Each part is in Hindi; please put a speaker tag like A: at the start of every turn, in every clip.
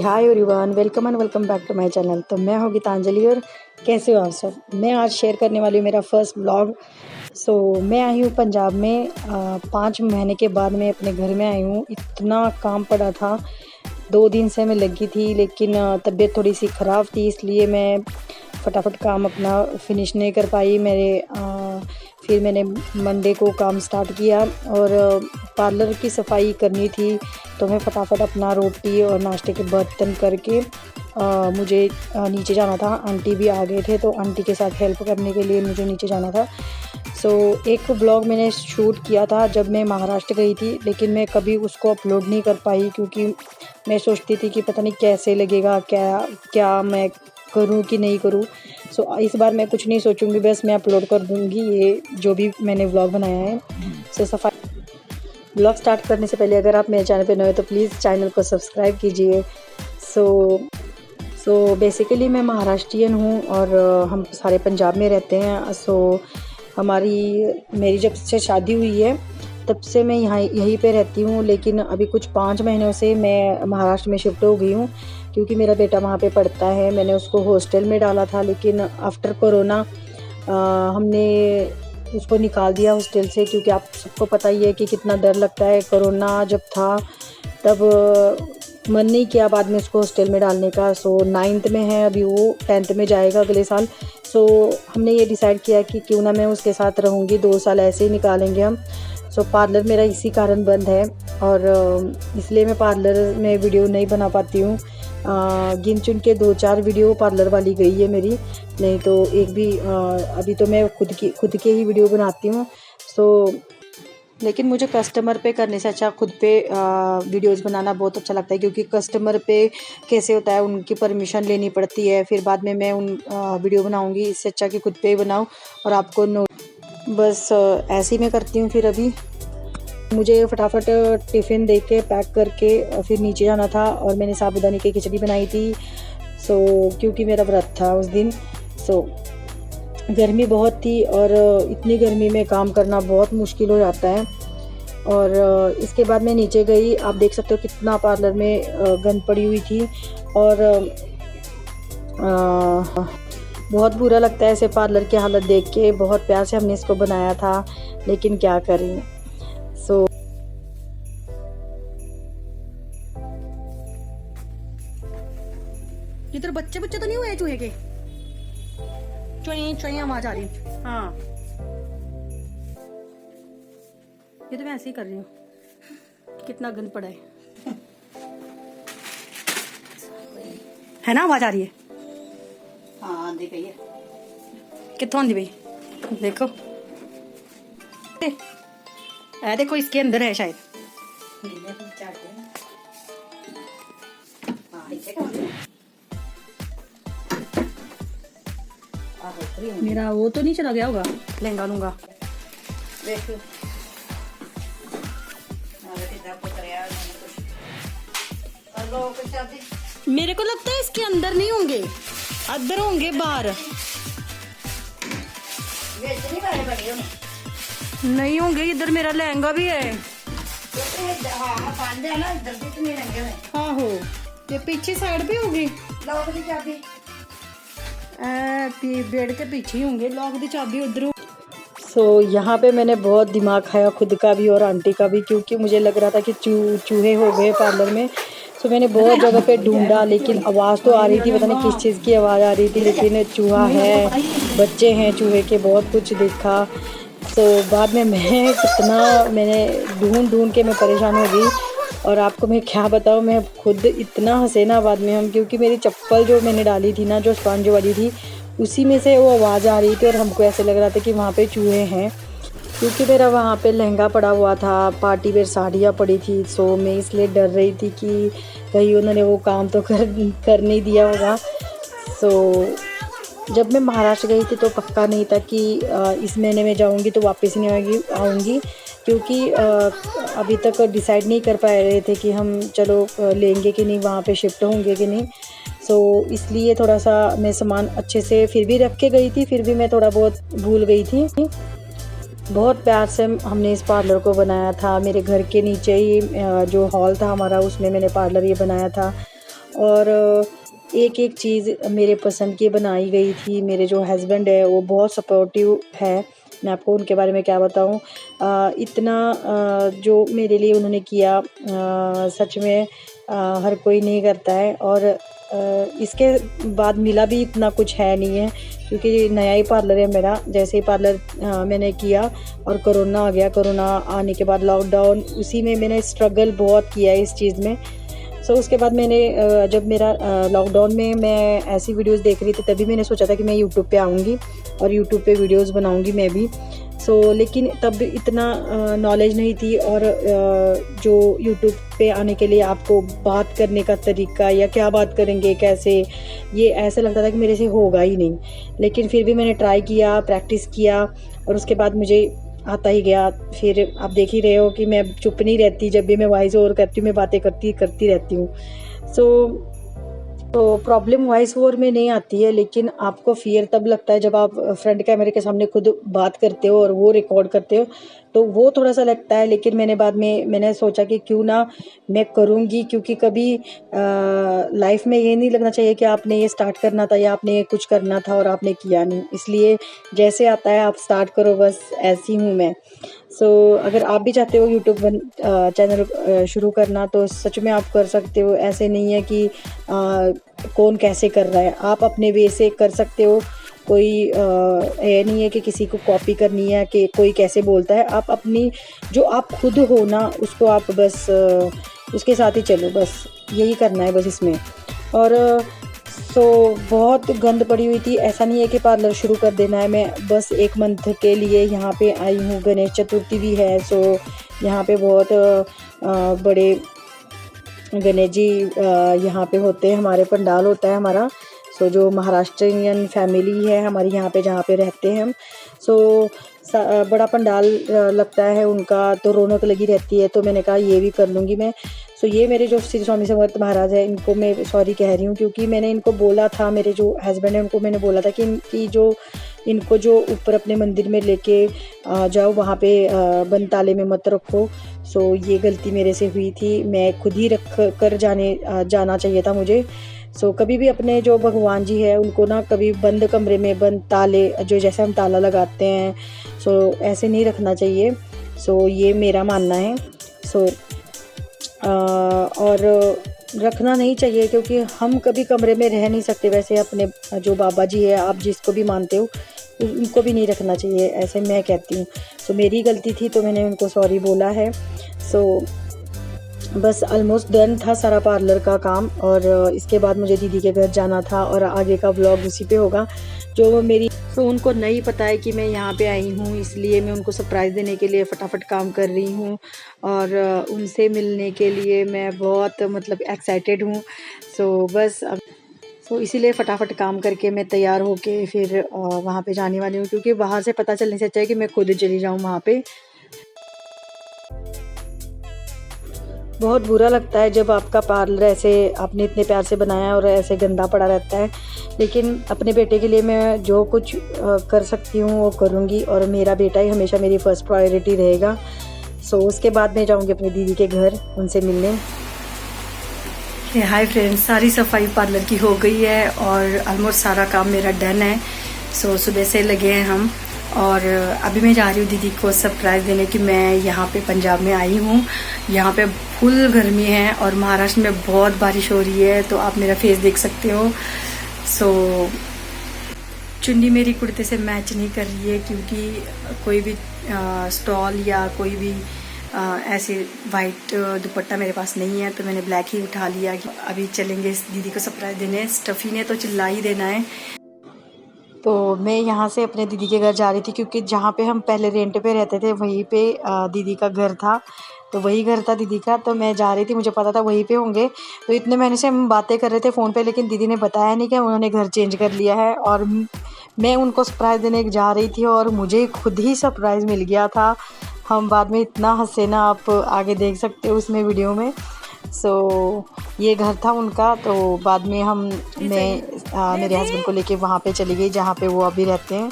A: Hi everyone, welcome and welcome back to my channel. तो मैं हूँ गीतांजलि और कैसे हो आप सब। मैं आज शेयर करने वाली हूँ मेरा फर्स्ट व्लॉग। मैं आई हूँ पंजाब में 5 महीने के बाद मैं अपने घर में आई हूँ। इतना काम पड़ा था, 2 दिन से मैं लगी थी, लेकिन तबीयत थोड़ी सी ख़राब थी, इसलिए मैं फटाफट काम अपना फिनिश नहीं कर पाई। फिर मैंने मंडे को काम स्टार्ट किया और पार्लर की सफाई करनी थी, तो मैं फटाफट अपना रोटी और नाश्ते के बर्तन करके मुझे नीचे जाना था। आंटी भी आ गए थे, तो आंटी के साथ हेल्प करने के लिए मुझे नीचे जाना था। एक व्लॉग मैंने शूट किया था जब मैं महाराष्ट्र गई थी, लेकिन मैं कभी उसको अपलोड नहीं कर पाई क्योंकि मैं सोचती थी कि पता नहीं कैसे लगेगा, क्या मैं करूं कि नहीं करूं। इस बार मैं कुछ नहीं सोचूंगी, बस मैं अपलोड कर दूंगी ये जो भी मैंने व्लॉग बनाया है। सफाई व्लॉग स्टार्ट करने से पहले अगर आप मेरे चैनल पे नए हो तो प्लीज़ चैनल को सब्सक्राइब कीजिए। बेसिकली मैं महाराष्ट्रियन हूँ और हम सारे पंजाब में रहते हैं। मेरी जब से शादी हुई है तब से मैं यहीं पे रहती हूँ, लेकिन अभी कुछ 5 महीनों से मैं महाराष्ट्र में शिफ्ट हो गई हूँ क्योंकि मेरा बेटा वहाँ पे पढ़ता है। मैंने उसको हॉस्टल में डाला था, लेकिन आफ्टर कोरोना हमने उसको निकाल दिया हॉस्टल से, क्योंकि आप सबको पता ही है कि कितना डर लगता है। कोरोना जब था तब मन नहीं किया बाद में उसको हॉस्टल में डालने का। 9th में है अभी, वो 10th में जाएगा अगले साल। हमने ये डिसाइड किया कि क्यों ना मैं उसके साथ रहूँगी, 2 साल ऐसे ही निकालेंगे हम। पार्लर मेरा इसी कारण बंद है और इसलिए मैं पार्लर में वीडियो नहीं बना पाती हूँ। गिन चुन के 2-4 वीडियो पार्लर वाली गई है मेरी, नहीं तो एक भी अभी तो मैं खुद के ही वीडियो बनाती हूँ। लेकिन मुझे कस्टमर पे करने से अच्छा खुद पे वीडियोस बनाना बहुत अच्छा लगता है, क्योंकि कस्टमर पे कैसे होता है, उनकी परमिशन लेनी पड़ती है, फिर बाद में मैं वीडियो बनाऊँगी। इससे अच्छा कि खुद पे ही बनाऊँ और आपको बस ऐसे ही मैं करती हूँ। फिर अभी मुझे फटाफट टिफ़िन दे के पैक करके फिर नीचे जाना था और मैंने साबूदाने की खिचड़ी बनाई थी। क्योंकि मेरा व्रत था उस दिन। गर्मी बहुत थी और इतनी गर्मी में काम करना बहुत मुश्किल हो जाता है। और इसके बाद मैं नीचे गई, आप देख सकते हो कितना पार्लर में गंद पड़ी हुई थी और बहुत बुरा लगता है ऐसे पार्लर की हालत देख के। बहुत प्यार से हमने इसको बनाया था, लेकिन क्या करें।
B: इधर बच्चे तो नहीं हुए चूहे के? चुई आवाज आ रही है। हाँ, ये तो मैं ऐसे ही कर रही हूँ। कितना गंद पड़ा है ना? आवाज आ रही है।
A: हाँ, आंधी पई है।
B: कितों आंधी पई? देखो, देखो इसके अंदर है शायद। मेरा वो तो नहीं चला गया होगा लहंगा लूंगा। मेरे को लगता है इसके अंदर नहीं होंगे, अंदर होंगे बाहर। नहीं होंगे, इधर मेरा लहंगा भी है। हाँ हो, ये पीछे साइड पे होगी। बेड के पीछे ही होंगे, लॉक दी चाबी उधर।
A: यहाँ पे मैंने बहुत दिमाग खाया, खुद का भी और आंटी का भी, क्योंकि मुझे लग रहा था कि चूहे हो गए पार्लर में। मैंने बहुत जगह पे ढूंढा, लेकिन आवाज़ तो आ रही थी, पता नहीं किस चीज़ की आवाज़ आ रही थी, लेकिन चूहा है, बच्चे हैं चूहे के, बहुत कुछ देखा। बाद में मैंने ढूंढ के मैं परेशान हो गई। और आपको मैं क्या बताऊँ, मैं खुद इतना हंसे ना बाद में हम, क्योंकि मेरी चप्पल जो मैंने डाली थी ना, जो स्पंज वाली थी, उसी में से वो आवाज़ आ रही थी और हमको ऐसे लग रहा था कि वहाँ पे चूहे हैं। क्योंकि मेरा वहाँ पे लहंगा पड़ा हुआ था, पार्टी वेयर साड़ियाँ पड़ी थी, मैं इसलिए डर रही थी कि कहीं उन्होंने वो काम तो कर नहीं दिया होगा। जब मैं महाराष्ट्र गई थी तो पक्का नहीं था कि इस महीने में जाऊंगी तो वापस नहीं आऊँगी, क्योंकि अभी तक डिसाइड नहीं कर पा रहे थे कि हम चलो लेंगे कि नहीं, वहाँ पे शिफ्ट होंगे कि नहीं। सो इसलिए थोड़ा सा मैं सामान अच्छे से फिर भी रख के गई थी, फिर भी मैं थोड़ा बहुत भूल गई थी। बहुत प्यार से हमने इस पार्लर को बनाया था। मेरे घर के नीचे ही जो हॉल था हमारा, उसमें मैंने पार्लर ये बनाया था। और एक एक चीज़ मेरे पसंद की बनाई गई थी। मेरे जो हस्बैंड है वो बहुत सपोर्टिव है। मैं आपको उनके बारे में क्या बताऊं, इतना जो मेरे लिए उन्होंने किया, सच में हर कोई नहीं करता है। और इसके बाद मिला भी इतना कुछ है नहीं है, क्योंकि नया ही पार्लर है मेरा। जैसे ही पार्लर मैंने किया और कोरोना आ गया, कोरोना आने के बाद लॉकडाउन, उसी में मैंने स्ट्रगल बहुत किया इस चीज़ में। सो उसके बाद मैंने जब मेरा लॉकडाउन में मैं ऐसी वीडियोस देख रही थी, तभी मैंने सोचा था कि मैं यूट्यूब पे आऊँगी और यूट्यूब पे वीडियोस बनाऊँगी मैं भी। लेकिन तब इतना नॉलेज नहीं थी। और जो यूट्यूब पे आने के लिए आपको बात करने का तरीका, या क्या बात करेंगे कैसे, ये ऐसा लगता था कि मेरे से होगा ही नहीं। लेकिन फिर भी मैंने ट्राई किया, प्रैक्टिस किया, और उसके बाद मुझे आता ही गया। फिर आप देख ही रहे हो कि मैं चुप नहीं रहती, जब भी मैं वॉइस ओवर करती हूँ मैं बातें करती रहती हूँ। तो प्रॉब्लम वॉइस ओवर में नहीं आती है, लेकिन आपको फियर तब लगता है जब आप फ्रंट कैमरे के सामने खुद बात करते हो और वो रिकॉर्ड करते हो, तो वो थोड़ा सा लगता है। लेकिन मैंने सोचा कि क्यों ना मैं करूँगी, क्योंकि कभी लाइफ में ये नहीं लगना चाहिए कि आपने ये स्टार्ट करना था या आपने ये कुछ करना था और आपने किया नहीं। इसलिए जैसे आता है आप स्टार्ट करो, बस ऐसी हूँ मैं। अगर आप भी चाहते हो यूट्यूब चैनल शुरू करना, तो सच में आप कर सकते हो। ऐसे नहीं है कि कौन कैसे कर रहा है, आप अपने वे से कर सकते हो। कोई ये नहीं है कि किसी को कॉपी करनी है कि कोई कैसे बोलता है। आप अपनी जो आप खुद हो ना, उसको आप बस उसके साथ ही चलो, बस यही करना है बस इसमें। और बहुत गंद पड़ी हुई थी। ऐसा नहीं है कि पार्लर शुरू कर देना है, मैं बस 1 मंथ के लिए यहाँ पे आई हूँ। गणेश चतुर्थी भी है, यहाँ पे बहुत बड़े गणेश जी यहाँ पे होते हैं। हमारे पंडाल होता है हमारा। जो महाराष्ट्रियन फैमिली है हमारी यहाँ पे, जहाँ पे रहते हैं हम, बड़ा पंडाल लगता है उनका, तो रौनक लगी रहती है। तो मैंने कहा ये भी कर लूँगी मैं। ये मेरे जो श्री स्वामी समर्थ महाराज है, इनको मैं सॉरी कह रही हूँ, क्योंकि मैंने इनको बोला था, मेरे जो हस्बैंड है उनको मैंने बोला था कि इनको जो ऊपर अपने मंदिर में लेके जाओ, वहाँ पे बंद ताले में मत रखो। ये गलती मेरे से हुई थी, मैं खुद ही रख कर जाना चाहिए था मुझे। कभी भी अपने जो भगवान जी है उनको ना कभी बंद कमरे में, बंद ताले, जो जैसे हम ताला लगाते हैं, ऐसे नहीं रखना चाहिए। ये मेरा मानना है। और रखना नहीं चाहिए, क्योंकि हम कभी कमरे में रह नहीं सकते। वैसे अपने जो बाबा जी है, आप जिसको भी मानते हो, उनको भी नहीं रखना चाहिए, ऐसे मैं कहती हूँ। मेरी गलती थी, तो मैंने उनको सॉरी बोला है। बस ऑलमोस्ट डन था सारा पार्लर का काम, और इसके बाद मुझे दीदी के घर जाना था, और आगे का व्लॉग उसी पे होगा। जो मेरी उनको नहीं पता है कि मैं यहाँ पे आई हूँ, इसलिए मैं उनको सरप्राइज़ देने के लिए फटाफट काम कर रही हूँ, और उनसे मिलने के लिए मैं बहुत मतलब एक्साइटेड हूँ। बस अब इसीलिए फटाफट काम करके मैं तैयार होके फिर वहाँ पे जाने वाली हूँ, क्योंकि बाहर से पता चलने से अच्छा है कि मैं खुद चली जाऊँ वहाँ पे। बहुत बुरा लगता है जब आपका पार्लर ऐसे आपने इतने प्यार से बनाया है और ऐसे गंदा पड़ा रहता है। लेकिन अपने बेटे के लिए मैं जो कुछ कर सकती हूँ वो करूँगी, और मेरा बेटा ही हमेशा मेरी फ़र्स्ट प्रायोरिटी रहेगा। उसके बाद मैं जाऊँगी अपनी दीदी के घर उनसे मिलने।
B: हाय फ्रेंड्स, सारी सफाई पार्लर की हो गई है और ऑलमोस्ट सारा काम मेरा डन है। सुबह से लगे हैं हम, और अभी मैं जा रही हूँ दीदी को सरप्राइज़ देने कि मैं यहाँ पे पंजाब में आई हूँ। यहाँ पे फुल गर्मी है और महाराष्ट्र में बहुत बारिश हो रही है, तो आप मेरा फेस देख सकते हो। चुन्नी मेरी कुर्ते से मैच नहीं कर रही है, क्योंकि कोई भी स्टॉल या कोई भी ऐसे वाइट दुपट्टा मेरे पास नहीं है, तो मैंने ब्लैक ही उठा लिया। अभी चलेंगे दीदी को सरप्राइज़ देने। स्टफ़ी ने तो चिल्ला ही देना है।
A: तो मैं यहाँ से अपने दीदी के घर जा रही थी, क्योंकि जहाँ पे हम पहले रेंट पे रहते थे वहीं पे दीदी का घर था। तो वही घर था दीदी का। तो मैं जा रही थी, मुझे पता था वहीं पे होंगे, तो इतने महीने से हम बातें कर रहे थे फ़ोन पे, लेकिन दीदी ने बताया नहीं कि उन्होंने घर चेंज कर लिया है। और मैं उनको सरप्राइज़ देने जा रही थी और मुझे खुद ही सरप्राइज़ मिल गया था। हम बाद में इतना हँसे ना, आप आगे देख सकते हो उसमें वीडियो में। ये घर था उनका। तो बाद में मेरे हस्बैंड को लेके वहाँ पे चली गई जहाँ पे वो अभी रहते हैं।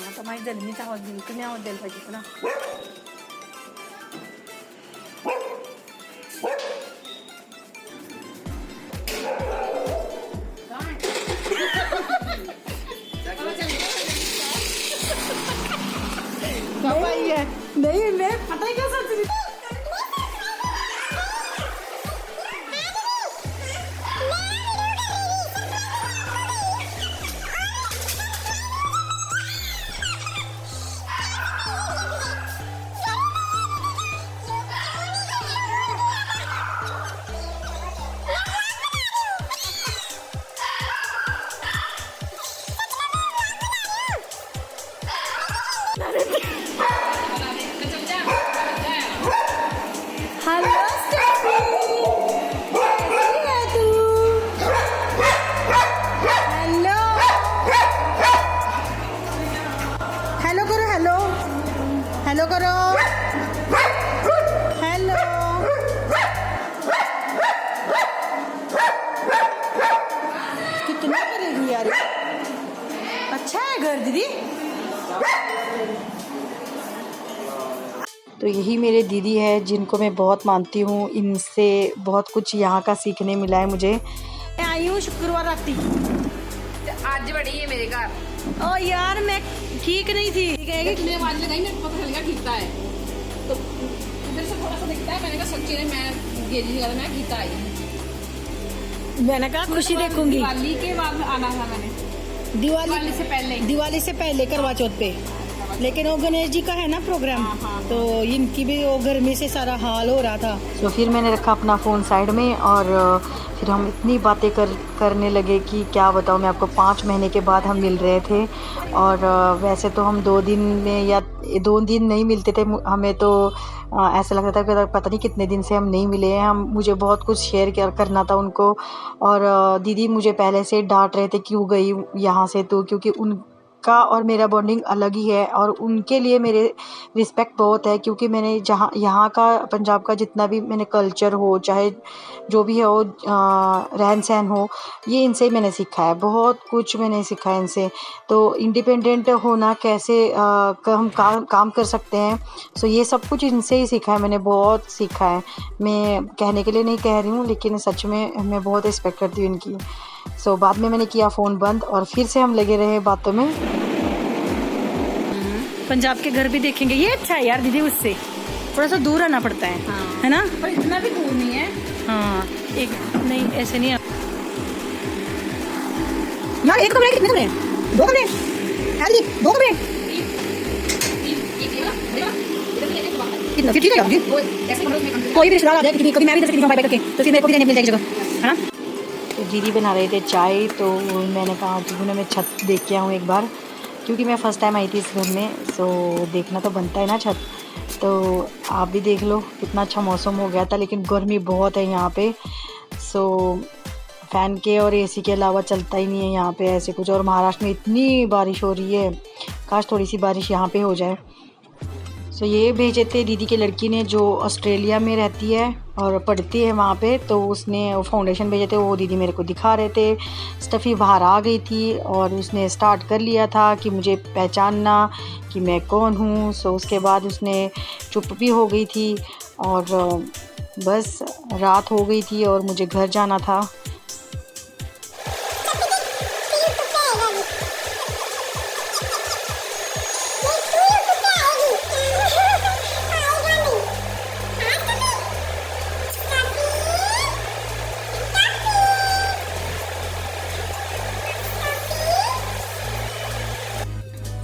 B: आता माहीत झालं, मीच आवाज देईल, तुम्ही आवाज द्यायला पाहिजे ना. नहीं मैं पता ही क्या सोच रही थी. हेलो स्टेफी, कैसी है तू? हेलो हेलो करो, हेलो हेलो करो, हेलो. कितना करेगी यार? अच्छा है घर दीदी.
A: तो यही मेरे दीदी है जिनको मैं बहुत मानती हूँ। इनसे बहुत कुछ यहाँ का सीखने मिला है मुझे।
B: मैं आई हूँ शुक्रवार राती.
C: आज बड़ी है मेरे घर.
B: ओ यार मैं ठीक नहीं थी.
C: मैंने आवाज लगाई, मेरे को पता चल गया गीता है, तो इधर से थोड़ा सा दिखता है. मैंने कहा सच्ची में मैं गेजी नहीं कर, मैं गीता आई हूँ.
B: मैंने कहा खुशी देखूंगी.
C: दिवाली के बाद में आना था मैंने.
B: दिवाली से पहले करवा चौथ पे. लेकिन वो गणेश जी का है ना प्रोग्राम, तो इनकी भी वो गर्मी से सारा हाल हो रहा था.
A: तो फिर मैंने रखा अपना फ़ोन साइड में और फिर हम इतनी बातें करने लगे कि क्या बताऊँ मैं आपको। 5 महीने के बाद हम मिल रहे थे और वैसे तो हम 2 दिन में या 2 दिन नहीं मिलते थे। हमें तो ऐसा लगता था कि पता नहीं कितने दिन से हम नहीं मिले हैं। मुझे बहुत कुछ शेयर करना था उनको। और दीदी मुझे पहले से डांट रहे थे, क्यों गई यहाँ से तू, क्योंकि उनका और मेरा बॉन्डिंग अलग ही है और उनके लिए मेरे रिस्पेक्ट बहुत है। क्योंकि मैंने जहाँ यहाँ का पंजाब का जितना भी मैंने कल्चर हो, चाहे जो भी हो, रहन सहन हो, ये इनसे ही मैंने सीखा है। बहुत कुछ मैंने सीखा है इनसे। तो इंडिपेंडेंट होना कैसे हम काम कर सकते हैं, सो ये सब कुछ इनसे ही सीखा है। मैंने बहुत सीखा है। मैं कहने के लिए नहीं कह रही हूँ, लेकिन सच में मैं बहुत रिस्पेक्ट करती हूँ इनकी। बाद में मैंने किया फ़ोन बंद और फिर से हम लगे रहे बातों में।
B: पंजाब के घर भी देखेंगे. ये अच्छा है यार दीदी, उससे थोड़ा सा दूर रहना पड़ता है.
C: हाँ.
B: है ना?
C: पर इतना भी दूर नहीं है.
B: हाँ, एक नहीं ऐसे नहीं यार. एक कमरे कितने कमरे? 2 कमरे. 2 कमरे कितना? फिर ठीक है यार. कोई भी रिश्तेदार आ जाए, कभी मैं भी जैसे बाय बाय करके, तो फिर मेरे को भी रहने मिल जाएगी जगह, है ना?
A: तो दीदी बना रहे थे चाय, तो मैंने कहा दीदी ने मैं छत देख के आऊँ एक बार, क्योंकि मैं फ़र्स्ट टाइम आई थी इस घर में। देखना तो बनता है ना छत। तो आप भी देख लो, कितना अच्छा मौसम हो गया था, लेकिन गर्मी बहुत है यहाँ पे। फ़ैन के और एसी के अलावा चलता ही नहीं है यहाँ पे ऐसे कुछ। और महाराष्ट्र में इतनी बारिश हो रही है, काश थोड़ी सी बारिश यहाँ पे हो जाए। ये भेजे थे दीदी की लड़की ने, जो ऑस्ट्रेलिया में रहती है और पढ़ती है वहाँ पे। तो उसने फाउंडेशन भेजे थे, वो दीदी मेरे को दिखा रहे थे। स्टफ़ी बाहर आ गई थी और उसने स्टार्ट कर लिया था कि मुझे पहचानना कि मैं कौन हूँ। उसके बाद उसने चुप भी हो गई थी और बस रात हो गई थी और मुझे घर जाना था।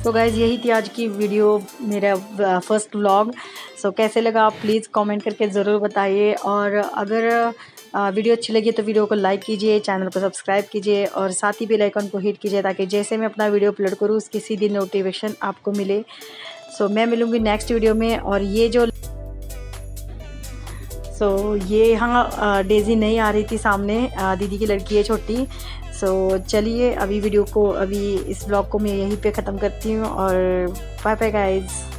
A: तो गाइज़ यही थी आज की वीडियो, मेरा फर्स्ट व्लॉग। सो कैसे लगा आप प्लीज़ कमेंट करके ज़रूर बताइए, और अगर वीडियो अच्छी लगी तो वीडियो को लाइक कीजिए, चैनल को सब्सक्राइब कीजिए और साथ ही बेल आइकन को हिट कीजिए, ताकि जैसे मैं अपना वीडियो अपलोड करूँ उसकी सीधी नोटिफिकेशन आपको मिले। सो मैं मिलूँगी नेक्स्ट वीडियो में। और ये जो ये यहाँ डेज़ी नहीं आ रही थी सामने, दीदी की लड़की है छोटी। चलिए अभी वीडियो को, अभी इस ब्लॉग को मैं यहीं पे ख़त्म करती हूँ, और बाय बाय गाइज़।